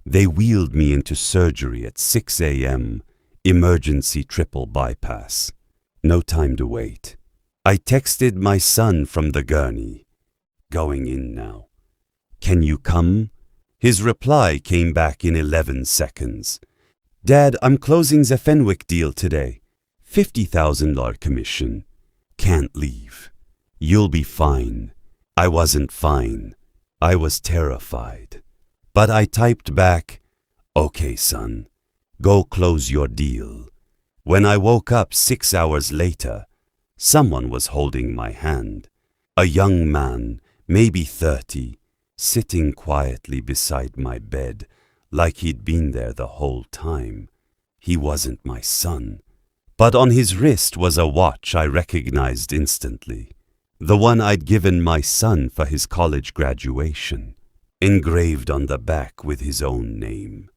They wheeled me into surgery at 6 a.m., emergency triple bypass. No time to wait. I texted my son from the gurney. Going in now. Can you come? His reply came back in 11 seconds. Dad, I'm closing the Fenwick deal today. $50,000 commission. Can't leave. You'll be fine. I wasn't fine. I was terrified. But I typed back, okay, son, go close your deal. When I woke up 6 hours later, someone was holding my hand. A young man, maybe 30, sitting quietly beside my bed, like he'd been there the whole time. He wasn't my son, but on his wrist was a watch I recognized instantly, the one I'd given my son for his college graduation, engraved on the back with his own name.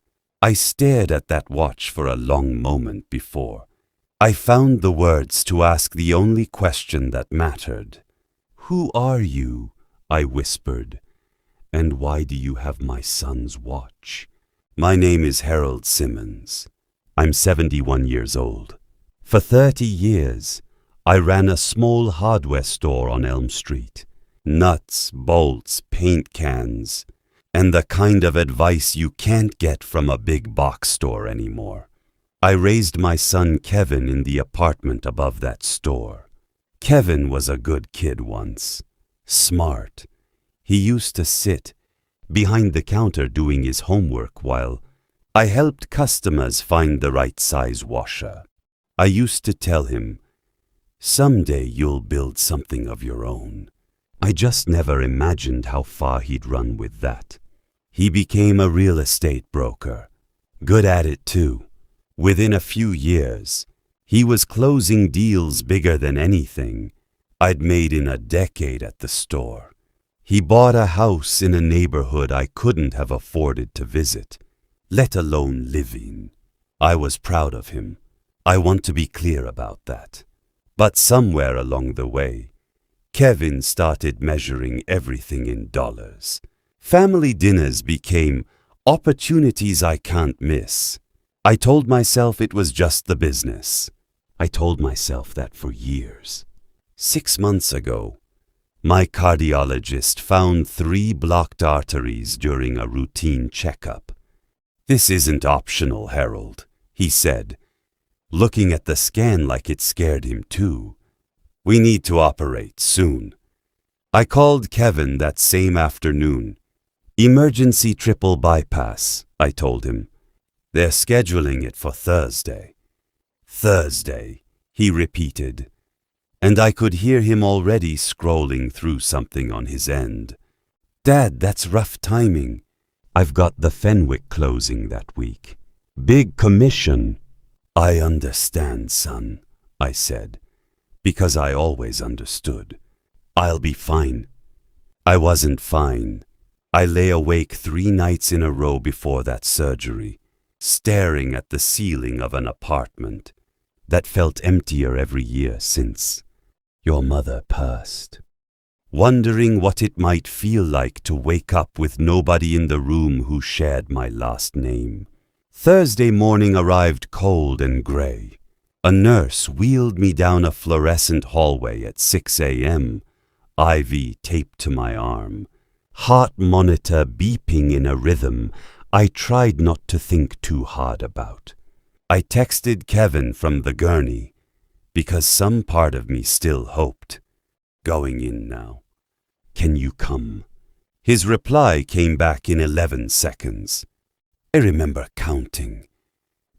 I stared at that watch for a long moment before I found the words to ask the only question that mattered. Who are you? I whispered. And why do you have my son's watch? My name is Harold Simmons. I'm 71 years old. For 30 years, I ran a small hardware store on Elm Street. Nuts, bolts, paint cans, and the kind of advice you can't get from a big box store anymore. I raised my son Kevin in the apartment above that store. Kevin was a good kid once. Smart. He used to sit behind the counter doing his homework while I helped customers find the right size washer. I used to tell him, someday you'll build something of your own. I just never imagined how far he'd run with that. He became a real estate broker. Good at it too. Within a few years, he was closing deals bigger than anything I'd made in a decade at the store. He bought a house in a neighborhood I couldn't have afforded to visit, let alone live in. I was proud of him. I want to be clear about that. But somewhere along the way, Kevin started measuring everything in dollars. Family dinners became opportunities I can't miss. I told myself it was just the business. I told myself that for years. 6 months ago, my cardiologist found 3 blocked arteries during a routine checkup. This isn't optional, Harold, he said, looking at the scan like it scared him too. We need to operate soon. I called Kevin that same afternoon. Emergency triple bypass, I told him. They're scheduling it for Thursday. Thursday, he repeated, and I could hear him already scrolling through something on his end. Dad, that's rough timing. I've got the Fenwick closing that week. Big commission. I understand, son, I said, because I always understood. I'll be fine. I wasn't fine. I lay awake 3 nights in a row before that surgery, staring at the ceiling of an apartment that felt emptier every year since your mother passed, wondering what it might feel like to wake up with nobody in the room who shared my last name. Thursday morning arrived cold and gray. A nurse wheeled me down a fluorescent hallway at 6 a.m., IV taped to my arm, heart monitor beeping in a rhythm I tried not to think too hard about. I texted Kevin from the gurney because some part of me still hoped. Going in now. Can you come? His reply came back in 11 seconds. I remember counting,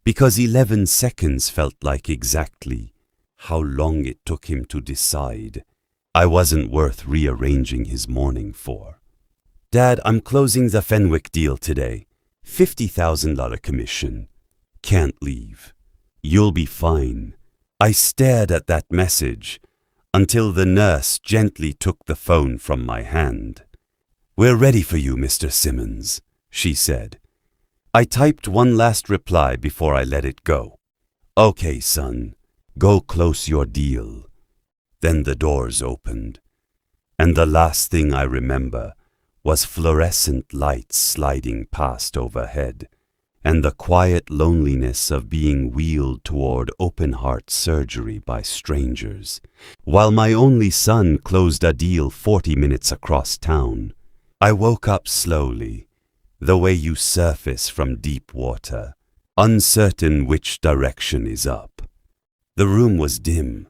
because 11 seconds felt like exactly how long it took him to decide I wasn't worth rearranging his morning for. Dad, I'm closing the Fenwick deal today. $50,000 commission. Can't leave. You'll be fine. I stared at that message until the nurse gently took the phone from my hand. We're ready for you, Mr. Simmons, she said. I typed one last reply before I let it go. Okay, son, go close your deal. Then the doors opened, and the last thing I remember was fluorescent lights sliding past overhead, and the quiet loneliness of being wheeled toward open-heart surgery by strangers, while my only son closed a deal 40 minutes across town. I woke up slowly, the way you surface from deep water, uncertain which direction is up. The room was dim.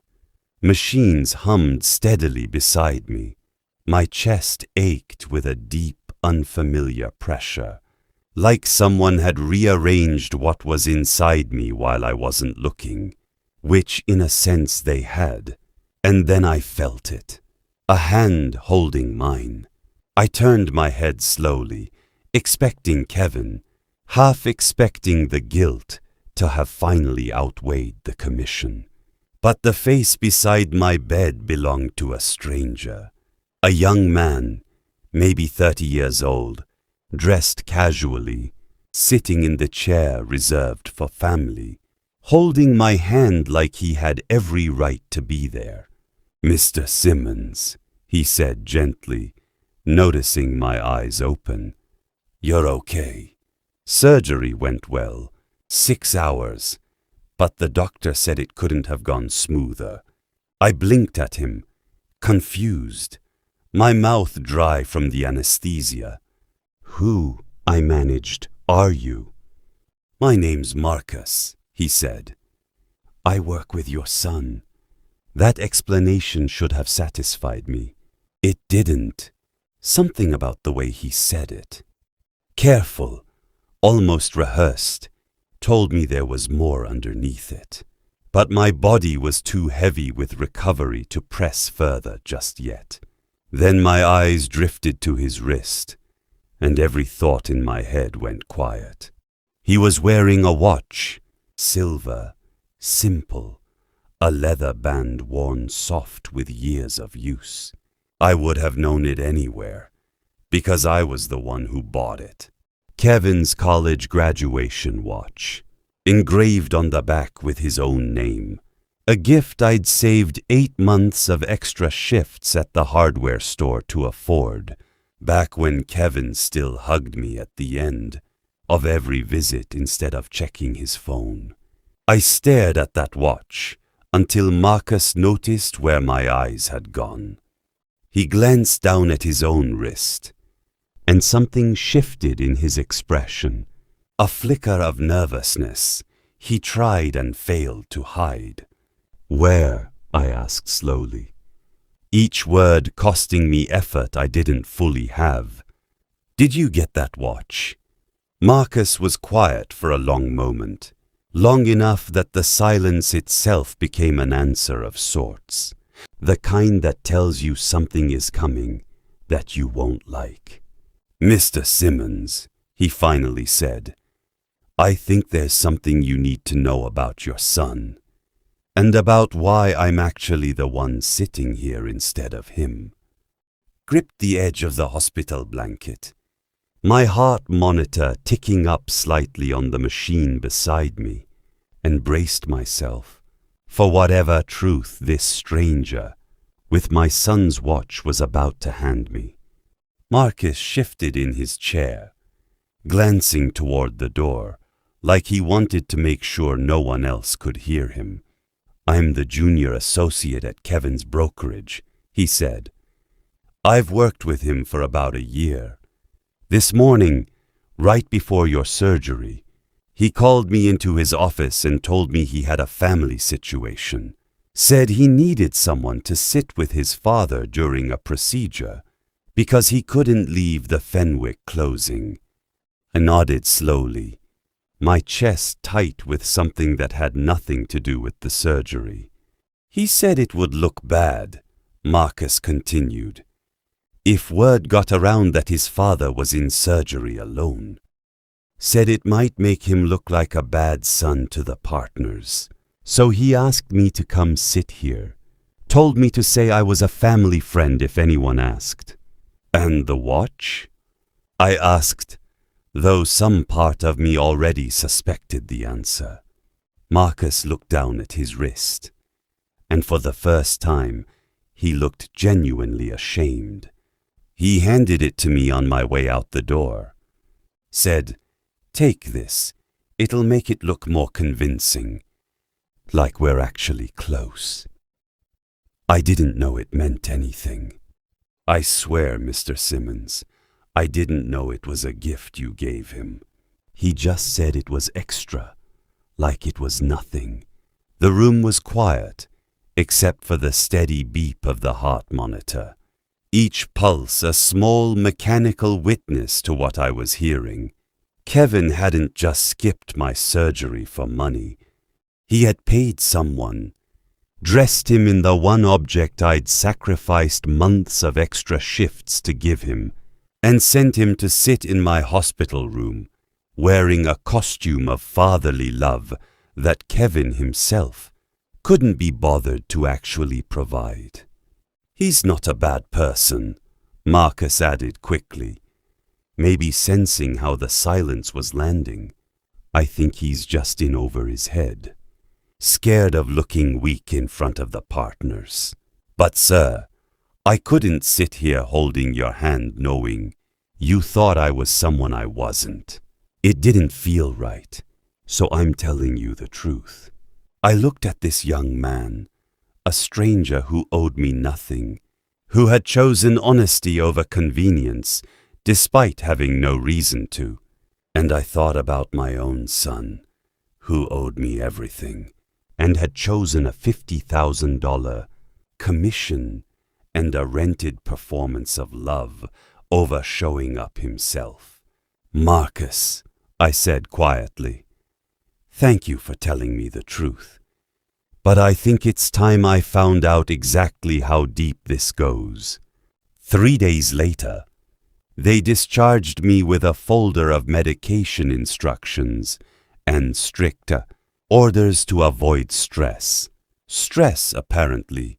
Machines hummed steadily beside me. My chest ached with a deep, unfamiliar pressure, like someone had rearranged what was inside me while I wasn't looking, which in a sense they had, and then I felt it, a hand holding mine. I turned my head slowly, expecting Kevin, half expecting the guilt to have finally outweighed the commission. But the face beside my bed belonged to a stranger, a young man, maybe 30 years old, dressed casually, sitting in the chair reserved for family, holding my hand like he had every right to be there. "Mr. Simmons," he said gently, noticing my eyes open. "You're okay. Surgery went well, 6 hours, but the doctor said it couldn't have gone smoother." I blinked at him, confused, my mouth dry from the anesthesia. "Who," I managed, "are you?" "My name's Marcus," he said. "I work with your son." That explanation should have satisfied me. It didn't. Something about the way he said it, careful, almost rehearsed, told me there was more underneath it. But my body was too heavy with recovery to press further just yet. Then my eyes drifted to his wrist, and every thought in my head went quiet. He was wearing a watch, silver, simple, a leather band worn soft with years of use. I would have known it anywhere, because I was the one who bought it. Kevin's college graduation watch, engraved on the back with his own name. A gift I'd saved 8 months of extra shifts at the hardware store to afford, back when Kevin still hugged me at the end of every visit instead of checking his phone. I stared at that watch until Marcus noticed where my eyes had gone. He glanced down at his own wrist, and something shifted in his expression, a flicker of nervousness he tried and failed to hide. "Where?" I asked slowly, each word costing me effort I didn't fully have. "Did you get that watch?" Marcus was quiet for a long moment, long enough that the silence itself became an answer of sorts, the kind that tells you something is coming that you won't like. "Mr. Simmons," he finally said, "I think there's something you need to know about your son, and about why I'm actually the one sitting here instead of him." Gripped the edge of the hospital blanket, my heart monitor ticking up slightly on the machine beside me, and braced myself for whatever truth this stranger with my son's watch was about to hand me. Marcus shifted in his chair, glancing toward the door, like he wanted to make sure no one else could hear him. "I'm the junior associate at Kevin's brokerage," he said. "I've worked with him for about a year. This morning, right before your surgery, he called me into his office and told me he had a family situation. Said he needed someone to sit with his father during a procedure because he couldn't leave the Fenwick closing." I nodded slowly, my chest tight with something that had nothing to do with the surgery. "He said it would look bad," Marcus continued, "if word got around that his father was in surgery alone. Said it might make him look like a bad son to the partners. So he asked me to come sit here. Told me to say I was a family friend if anyone asked." "And the watch?" I asked, though some part of me already suspected the answer. Marcus looked down at his wrist, and for the first time he looked genuinely ashamed. He handed it to me on my way out the door. Said, "Take this. It'll make it look more convincing, like we're actually close." I didn't know it meant anything. I swear, Mr. Simmons, I didn't know it was a gift you gave him. He just said it was extra, like it was nothing. The room was quiet, except for the steady beep of the heart monitor. Each pulse a small mechanical witness to what I was hearing. Kevin hadn't just skipped my surgery for money. He had paid someone, dressed him in the one object I'd sacrificed months of extra shifts to give him, and sent him to sit in my hospital room, wearing a costume of fatherly love that Kevin himself couldn't be bothered to actually provide. "He's not a bad person," Marcus added quickly, maybe sensing how the silence was landing. "I think he's just in over his head, scared of looking weak in front of the partners. But sir, I couldn't sit here holding your hand knowing you thought I was someone I wasn't. It didn't feel right, so I'm telling you the truth. I looked at this young man, a stranger who owed me nothing, who had chosen honesty over convenience despite having no reason to, and I thought about my own son, who owed me everything, and had chosen a $50,000 commission and a rented performance of love over showing up himself. "Marcus," I said quietly, "thank you for telling me the truth. But I think it's time I found out exactly how deep this goes." 3 days later, they discharged me with a folder of medication instructions and strict orders to avoid stress. Stress, apparently,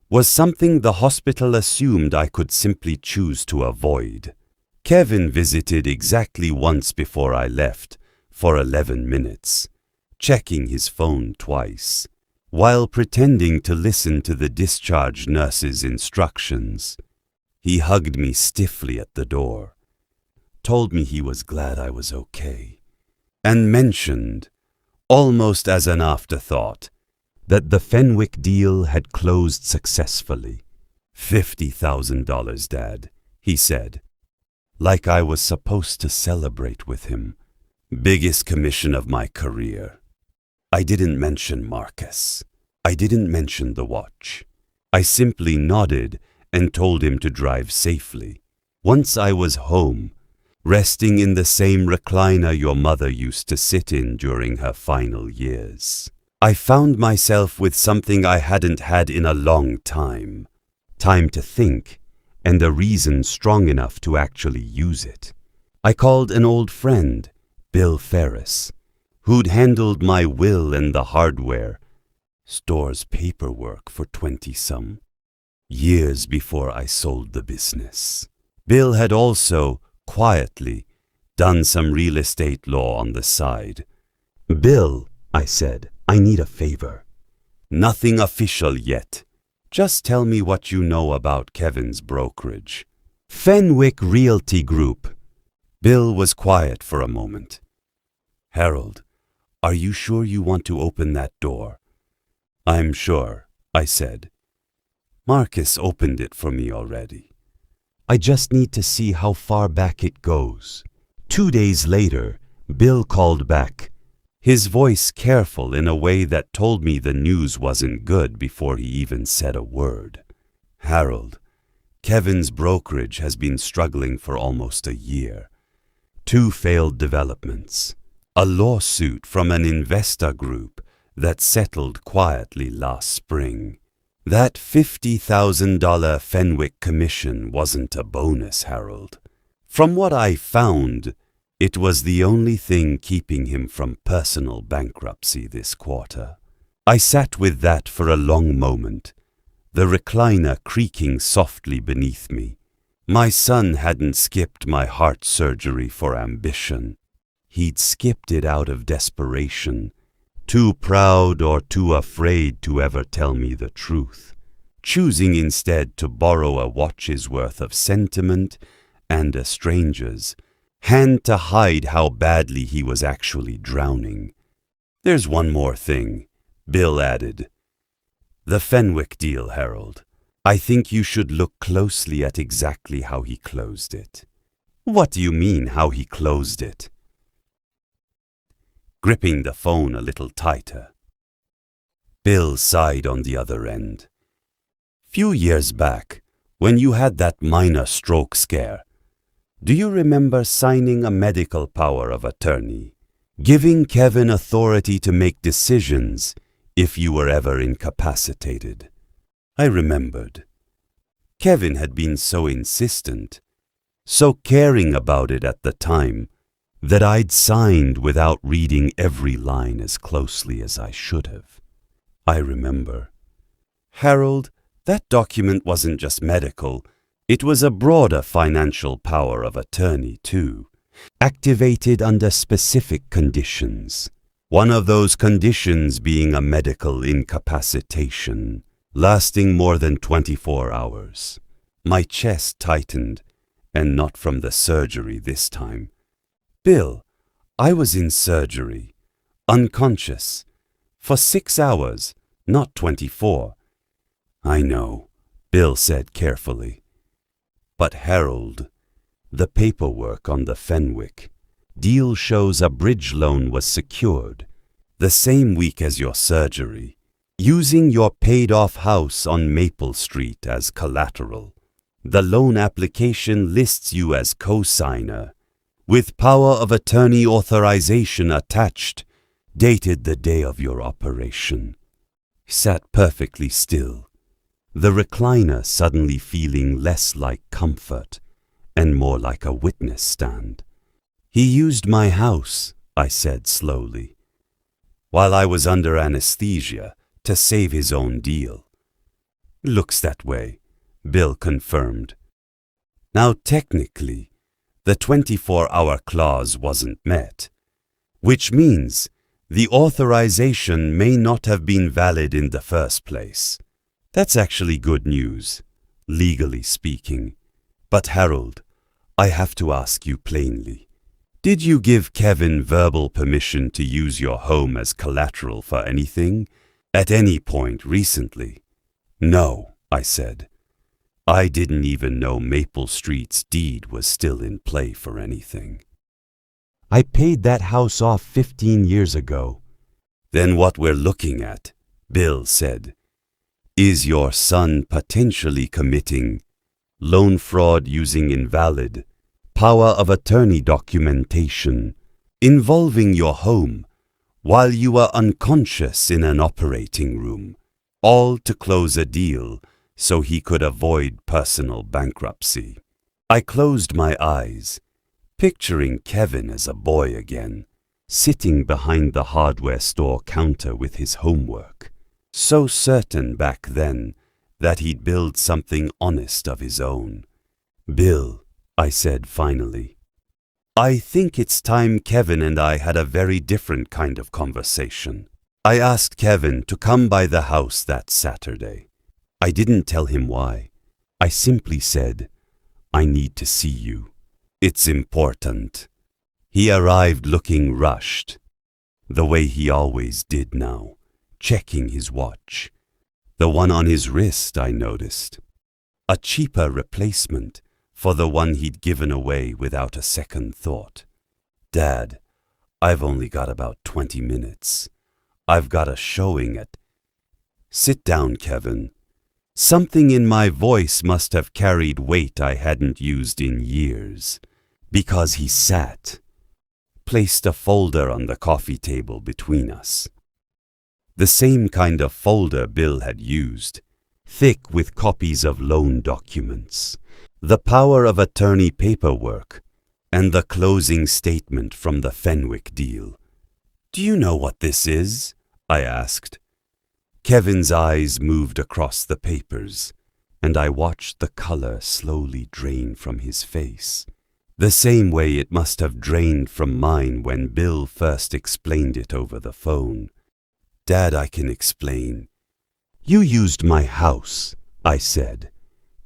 was something the hospital assumed I could simply choose to avoid. Kevin visited exactly once before I left, for 11 minutes, checking his phone twice, while pretending to listen to the discharge nurse's instructions. He hugged me stiffly at the door, told me he was glad I was okay, and mentioned, almost as an afterthought, that the Fenwick deal had closed successfully. $50,000, Dad, he said, like I was supposed to celebrate with him. Biggest commission of my career. I didn't mention Marcus. I didn't mention the watch. I simply nodded and told him to drive safely. Once I was home, resting in the same recliner your mother used to sit in during her final years, I found myself with something I hadn't had in a long time. Time to think, and a reason strong enough to actually use it. I called an old friend, Bill Ferris, who'd handled my will and the hardware store's paperwork for 20-some years before I sold the business. Bill had also, quietly, done some real estate law on the side. "Bill," I said, "I need a favor." "Nothing official yet. Just tell me what you know about Kevin's brokerage." "Fenwick Realty Group." Bill was quiet for a moment. "Harold, are you sure you want to open that door?" "I'm sure," I said. "Marcus opened it for me already. I just need to see how far back it goes." 2 days later, Bill called back, his voice careful in a way that told me the news wasn't good before he even said a word. "Harold, Kevin's brokerage has been struggling for almost a year. 2 failed developments, a lawsuit from an investor group that settled quietly last spring. That $50,000 Fenwick commission wasn't a bonus, Harold. From what I found, it was the only thing keeping him from personal bankruptcy this quarter." I sat with that for a long moment, the recliner creaking softly beneath me. My son hadn't skipped my heart surgery for ambition. He'd skipped it out of desperation, too proud or too afraid to ever tell me the truth. choosing instead to borrow a watch's worth of sentiment and a stranger's, hand to hide how badly he was actually drowning. "There's one more thing," Bill added. "The Fenwick deal, Harold. I think you should look closely at exactly how he closed it." "What do you mean, how he closed it?" Gripping the phone a little tighter, Bill sighed on the other end. "Few years back, when you had that minor stroke scare, do you remember signing a medical power of attorney, giving Kevin authority to make decisions if you were ever incapacitated?" I remembered. Kevin had been so insistent, so caring about it at the time, that I'd signed without reading every line as closely as I should have. I remember. "Harold, that document wasn't just medical. It was a broader financial power of attorney, too, activated under specific conditions. One of those conditions being a medical incapacitation, lasting more than 24 hours. My chest tightened, and not from the surgery this time. "Bill, I was in surgery, unconscious, for 6 hours, not 24. "I know," Bill said carefully. "But Harold, the paperwork on the Fenwick deal shows a bridge loan was secured the same week as your surgery, using your paid-off house on Maple Street as collateral. The loan application lists you as co-signer, with power of attorney authorization attached, dated the day of your operation." He sat perfectly still, the recliner suddenly feeling less like comfort and more like a witness stand. "He used my house," I said slowly, "while I was under anesthesia to save his own deal." "Looks that way," Bill confirmed. "Now technically, the 24-hour clause wasn't met, which means the authorization may not have been valid in the first place. That's actually good news, legally speaking. But Harold, I have to ask you plainly. Did you give Kevin verbal permission to use your home as collateral for anything, at any point recently?" "No," I said. "I didn't even know Maple Street's deed was still in play for anything. I paid that house off 15 years ago." "Then what we're looking at," Bill said, "is your son potentially committing loan fraud using invalid power of attorney documentation involving your home while you were unconscious in an operating room, all to close a deal so he could avoid personal bankruptcy." I closed my eyes, picturing Kevin as a boy again, sitting behind the hardware store counter with his homework, so certain back then that he'd build something honest of his own. "Bill," I said finally, "I think it's time Kevin and I had a very different kind of conversation." I asked Kevin to come by the house that Saturday. I didn't tell him why. I simply said, "I need to see you. It's important." He arrived looking rushed, the way he always did now, checking his watch. The one on his wrist, I noticed. A cheaper replacement for the one he'd given away without a second thought. "Dad, I've only got about 20 minutes. I've got a showing at—" "Sit down, Kevin." Something in my voice must have carried weight I hadn't used in years, because he sat, placed a folder on the coffee table between us. The same kind of folder Bill had used, thick with copies of loan documents, the power of attorney paperwork, and the closing statement from the Fenwick deal. "Do you know what this is?" I asked. Kevin's eyes moved across the papers, and I watched the color slowly drain from his face, the same way it must have drained from mine when Bill first explained it over the phone. "Dad, I can explain. You used my house," I said,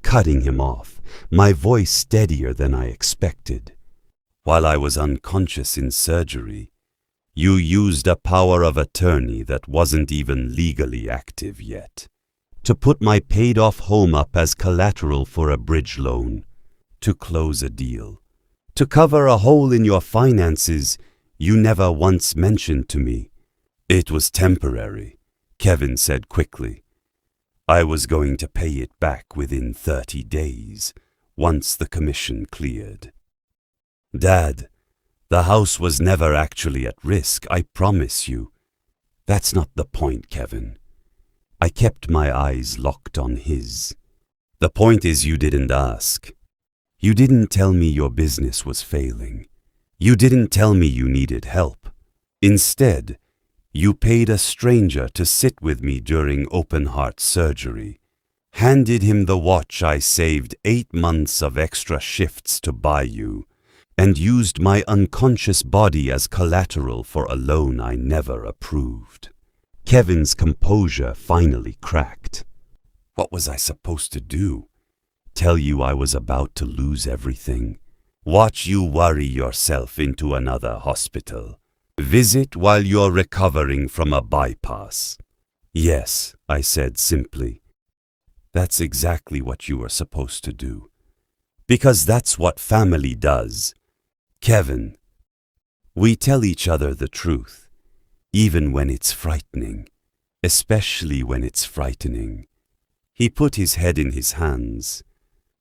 cutting him off, my voice steadier than I expected. While I was unconscious in surgery, you used a power of attorney that wasn't even legally active yet, to put my paid-off home up as collateral for a bridge loan, to close a deal, to cover a hole in your finances you never once mentioned to me. It was temporary, Kevin said quickly. I was going to pay it back within 30 days, once the commission cleared. Dad, the house was never actually at risk, I promise you. That's not the point, Kevin. I kept my eyes locked on his. The point is you didn't ask. You didn't tell me your business was failing. You didn't tell me you needed help. Instead, you paid a stranger to sit with me during open-heart surgery, handed him the watch I saved 8 months of extra shifts to buy you, and used my unconscious body as collateral for a loan I never approved. Kevin's composure finally cracked. What was I supposed to do? Tell you I was about to lose everything? Watch you worry yourself into another hospital? Visit while you're recovering from a bypass? Yes, I said simply. That's exactly what you were supposed to do. Because that's what family does. Kevin, we tell each other the truth, even when it's frightening, especially when it's frightening. He put his head in his hands,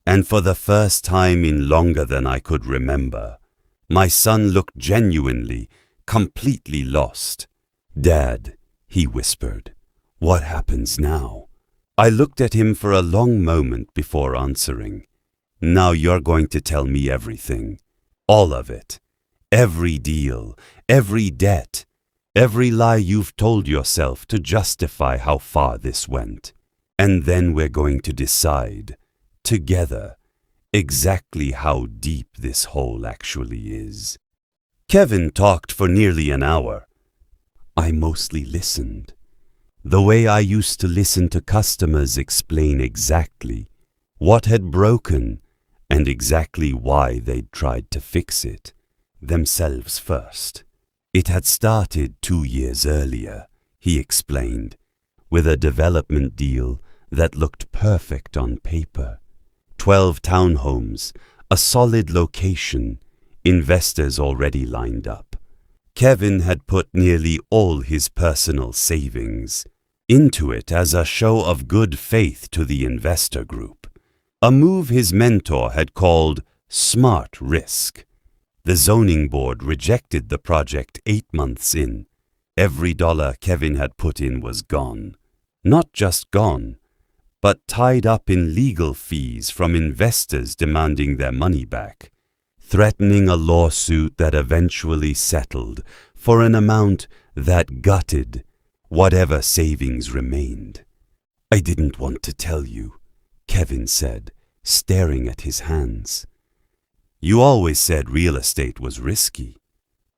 and for the first time in longer than I could remember, my son looked genuinely, completely lost. Dad, he whispered, what happens now? I looked at him for a long moment before answering. Now you're going to tell me everything. All of it. Every deal, every debt, every lie you've told yourself to justify how far this went. And then we're going to decide, together, exactly how deep this hole actually is. Kevin talked for nearly an hour. I mostly listened, the way I used to listen to customers explain exactly what had broken and exactly why they'd tried to fix it, themselves first. It had started 2 years earlier, he explained, with a development deal that looked perfect on paper. 12 townhomes, a solid location, investors already lined up. Kevin had put nearly all his personal savings into it as a show of good faith to the investor group, a move his mentor had called smart risk. The zoning board rejected the project 8 months in. Every dollar Kevin had put in was gone. Not just gone, but tied up in legal fees from investors demanding their money back, threatening a lawsuit that eventually settled for an amount that gutted whatever savings remained. I didn't want to tell you, Kevin said, staring at his hands. You always said real estate was risky.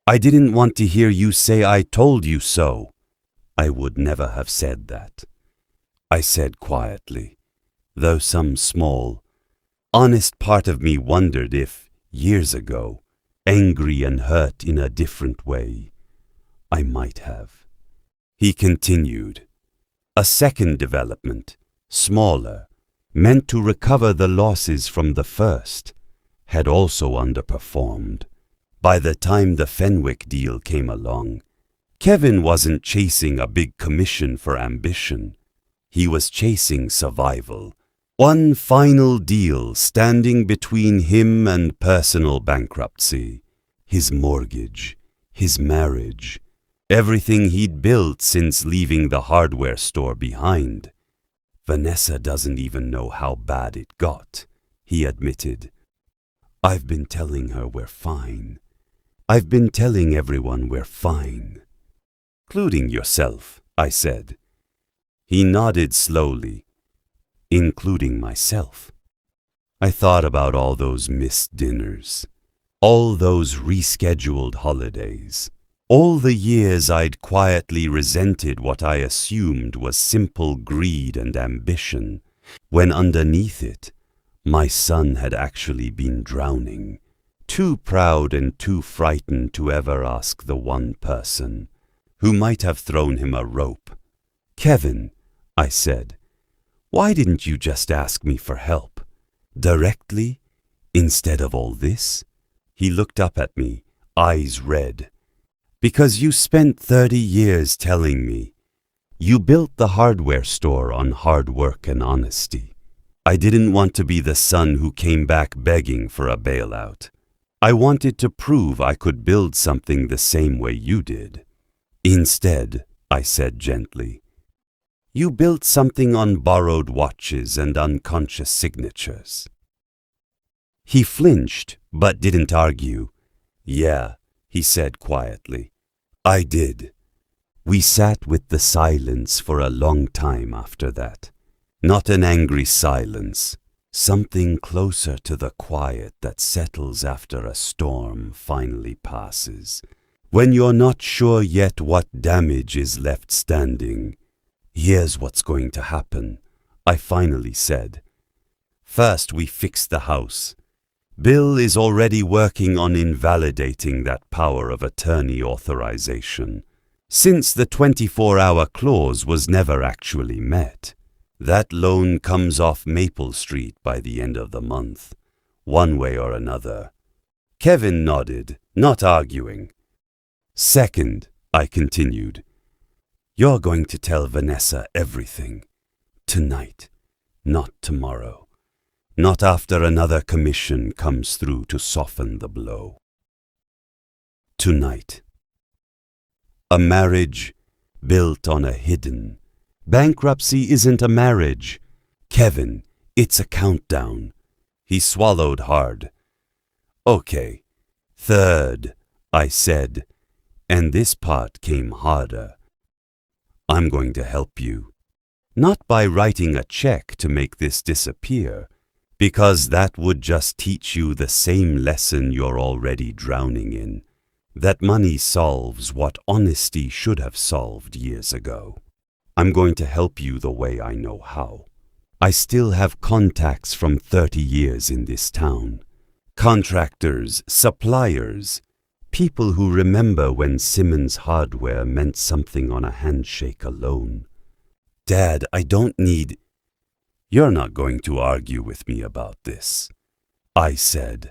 I didn't want to hear you say I told you so. I would never have said that. I said quietly, though some small, honest part of me wondered if, years ago, angry and hurt in a different way, I might have. He continued. A second development, smaller, meant to recover the losses from the first, had also underperformed. By the time the Fenwick deal came along, Kevin wasn't chasing a big commission for ambition. He was chasing survival. One final deal standing between him and personal bankruptcy. His mortgage, his marriage, everything he'd built since leaving the hardware store behind. Vanessa doesn't even know how bad it got, he admitted. I've been telling her we're fine. I've been telling everyone we're fine. Including yourself, I said. He nodded slowly. Including myself. I thought about all those missed dinners, all those rescheduled holidays, all the years I'd quietly resented what I assumed was simple greed and ambition, when underneath it, my son had actually been drowning, too proud and too frightened to ever ask the one person who might have thrown him a rope. "Kevin," I said, "why didn't you just ask me for help? Directly, instead of all this?" He looked up at me, eyes red. "Because you spent 30 years telling me. You built the hardware store on hard work and honesty. I didn't want to be the son who came back begging for a bailout. I wanted to prove I could build something the same way you did. Instead," I said gently, "you built something on borrowed watches and unconscious signatures." He flinched, but didn't argue. "Yeah," he said quietly, "I did." We sat with the silence for a long time after that. Not an angry silence, something closer to the quiet that settles after a storm finally passes, when you're not sure yet what damage is left standing. "Here's what's going to happen," I finally said. "First, we fix the house. Bill is already working on invalidating that power of attorney authorization, since the 24-hour clause was never actually met. That loan comes off Maple Street by the end of the month, one way or another." Kevin nodded, not arguing. "Second," I continued, "you're going to tell Vanessa everything. Tonight, not tomorrow. Not after another commission comes through to soften the blow. Tonight." A marriage built on a hidden. Bankruptcy isn't a marriage. Kevin, it's a countdown. He swallowed hard. "Okay, third," I said, and this part came harder. "I'm going to help you. Not by writing a check to make this disappear, because that would just teach you the same lesson you're already drowning in, that money solves what honesty should have solved years ago. I'm going to help you the way I know how. I still have contacts from 30 years in this town. Contractors, suppliers, people who remember when Simmons Hardware meant something on a handshake alone. Dad, I don't need—" "You're not going to argue with me about this," I said,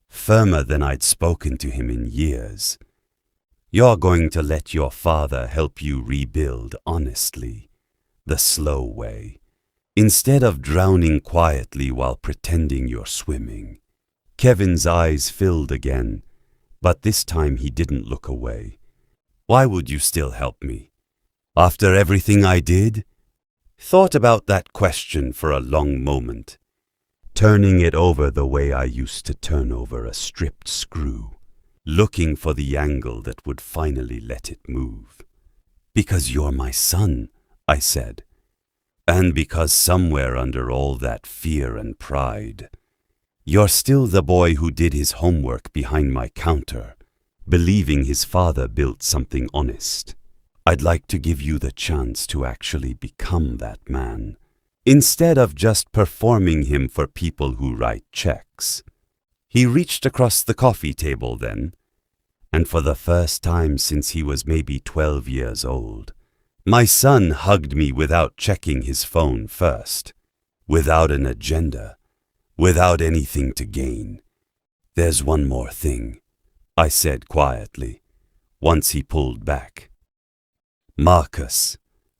firmer than I'd spoken to him in years. "You're going to let your father help you rebuild honestly, the slow way, instead of drowning quietly while pretending you're swimming." Kevin's eyes filled again, but this time he didn't look away. "Why would you still help me? After everything I did?" Thought about that question for a long moment, turning it over the way I used to turn over a stripped screw, looking for the angle that would finally let it move. "Because you're my son," I said, "and because somewhere under all that fear and pride, you're still the boy who did his homework behind my counter, believing his father built something honest. I'd like to give you the chance to actually become that man, instead of just performing him for people who write checks." He reached across the coffee table then, and for the first time since he was maybe 12 years old, my son hugged me without checking his phone first, without an agenda, without anything to gain. "There's one more thing," I said quietly, once he pulled back. "Marcus,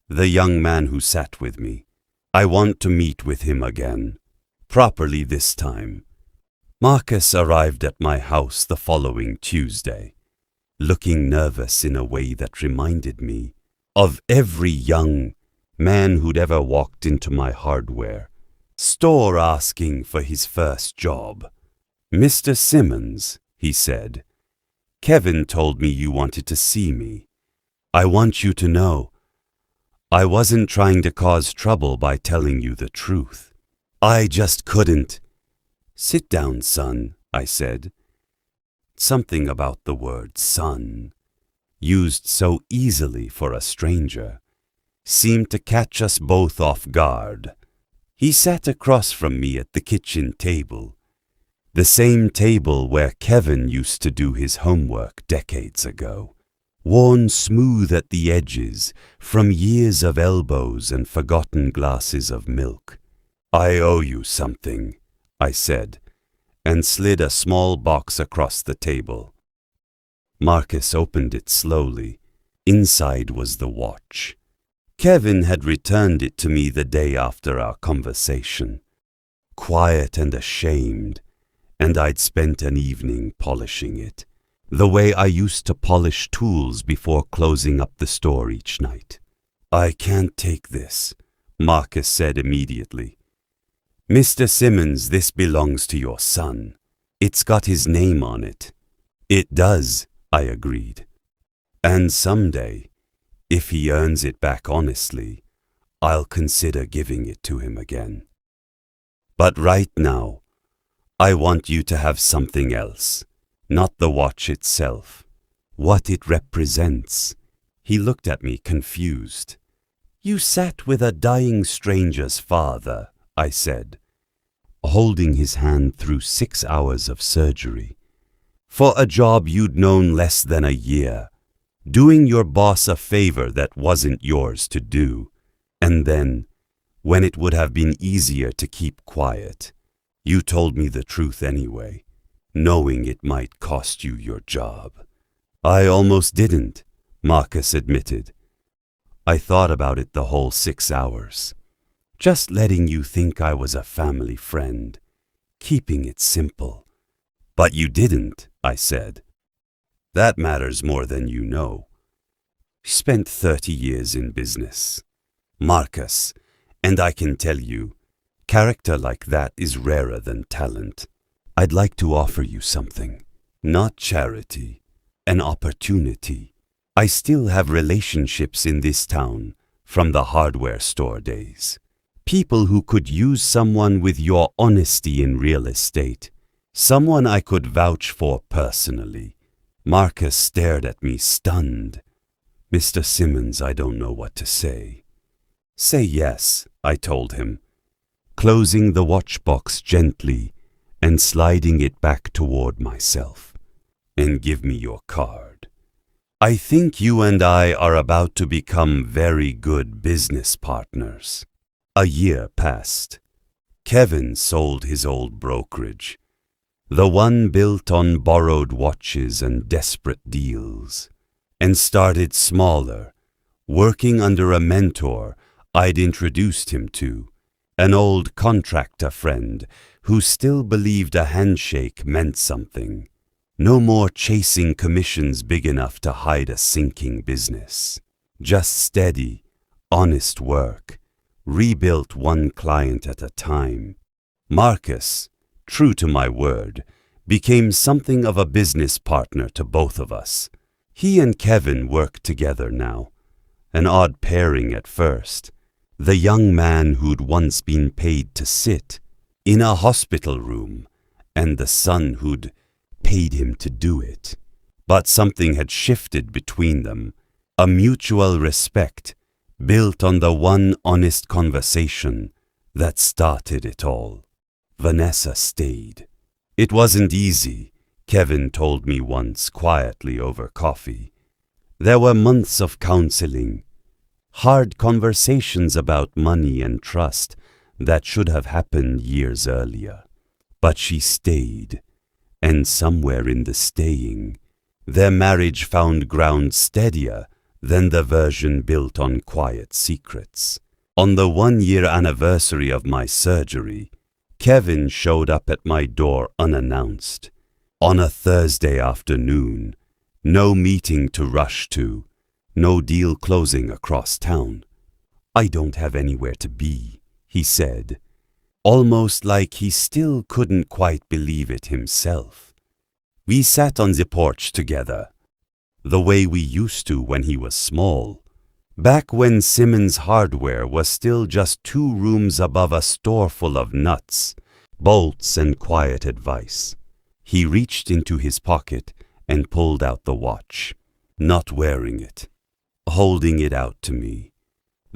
the young man who sat with me, I want to meet with him again, properly this time." Marcus arrived at my house the following Tuesday, looking nervous in a way that reminded me of every young man who'd ever walked into my hardware store asking for his first job. "Mr. Simmons," he said, "Kevin told me you wanted to see me. I want you to know, I wasn't trying to cause trouble by telling you the truth. I just couldn't." "Sit down, son," I said. Something about the word son, used so easily for a stranger, seemed to catch us both off guard. He sat across from me at the kitchen table, the same table where Kevin used to do his homework decades ago, worn smooth at the edges from years of elbows and forgotten glasses of milk. "I owe you something," I said, and slid a small box across the table. Marcus opened it slowly. Inside was the watch. Kevin had returned it to me the day after our conversation, quiet and ashamed, and I'd spent an evening polishing it, the way I used to polish tools before closing up the store each night. "I can't take this," Marcus said immediately. "Mr. Simmons, this belongs to your son. It's got his name on it." "It does," I agreed. "And someday, if he earns it back honestly, I'll consider giving it to him again. But right now, I want you to have something else, not the watch itself, what it represents." He looked at me confused. "You sat with a dying stranger's father," I said, holding his hand through 6 hours of surgery, "for a job you'd known less than a year, doing your boss a favor that wasn't yours to do, and then, when it would have been easier to keep quiet, you told me the truth anyway, knowing it might cost you your job." "I almost didn't," Marcus admitted. "I thought about it the whole 6 hours, just letting you think I was a family friend, keeping it simple." "But you didn't," I said. "That matters more than you know. Spent 30 years in business, Marcus, and I can tell you, character like that is rarer than talent. I'd like to offer you something, not charity, an opportunity. I still have relationships in this town from the hardware store days. People who could use someone with your honesty in real estate, someone I could vouch for personally." Marcus stared at me stunned. "Mr. Simmons, I don't know what to say." "Say yes," I told him, closing the watch box gently and sliding it back toward myself. "And give me your card. I think you and I are about to become very good business partners." A year passed. Kevin sold his old brokerage, the one built on borrowed watches and desperate deals, and started smaller, working under a mentor I'd introduced him to, an old contractor friend who still believed a handshake meant something. No more chasing commissions big enough to hide a sinking business. Just steady, honest work, rebuilt one client at a time. Marcus, true to my word, became something of a business partner to both of us. He and Kevin worked together now, an odd pairing at first. The young man who'd once been paid to sit in a hospital room, and the son who'd paid him to do it. But something had shifted between them, a mutual respect built on the one honest conversation that started it all. Vanessa stayed. "It wasn't easy," Kevin told me once quietly over coffee. "There were months of counseling, hard conversations about money and trust that should have happened years earlier. But she stayed, and somewhere in the staying, their marriage found ground steadier than the version built on quiet secrets. On the 1-year anniversary of my surgery, Kevin showed up at my door unannounced. On a Thursday afternoon, no meeting to rush to, no deal closing across town. "I don't have anywhere to be," he said, almost like he still couldn't quite believe it himself. We sat on the porch together, the way we used to when he was small, back when Simmons Hardware was still just 2 rooms above a store full of nuts, bolts, and quiet advice. He reached into his pocket and pulled out the watch, not wearing it, holding it out to me,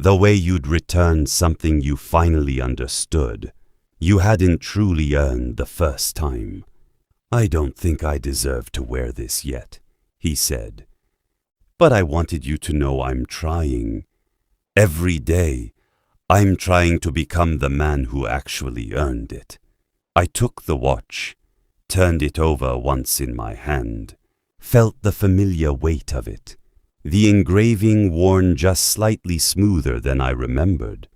The way you'd returned something you finally understood. You hadn't truly earned the first time. I don't think I deserve to wear this yet, he said. But I wanted you to know I'm trying. Every day, I'm trying to become the man who actually earned it. I took the watch, turned it over once in my hand, felt the familiar weight of it, the engraving worn just slightly smoother than I remembered.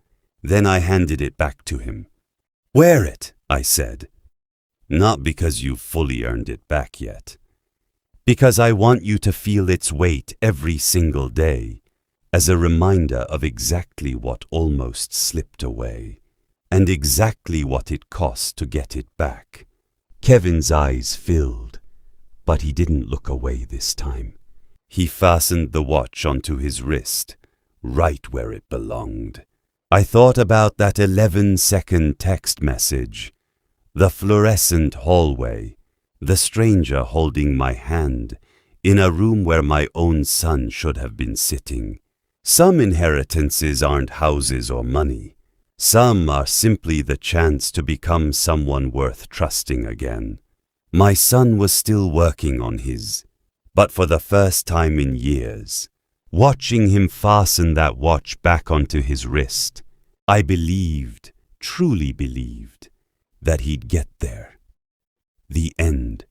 Then I handed it back to him. Wear it, I said. Not because you've fully earned it back yet. Because I want you to feel its weight every single day, as a reminder of exactly what almost slipped away, and exactly what it cost to get it back. Kevin's eyes filled, but he didn't look away this time. He fastened the watch onto his wrist, right where it belonged. I thought about that 11-second text message, the fluorescent hallway, the stranger holding my hand in a room where my own son should have been sitting. Some inheritances aren't houses or money. Some are simply the chance to become someone worth trusting again. My son was still working on his, but for the first time in years, watching him fasten that watch back onto his wrist, I believed, truly believed, that he'd get there. The end.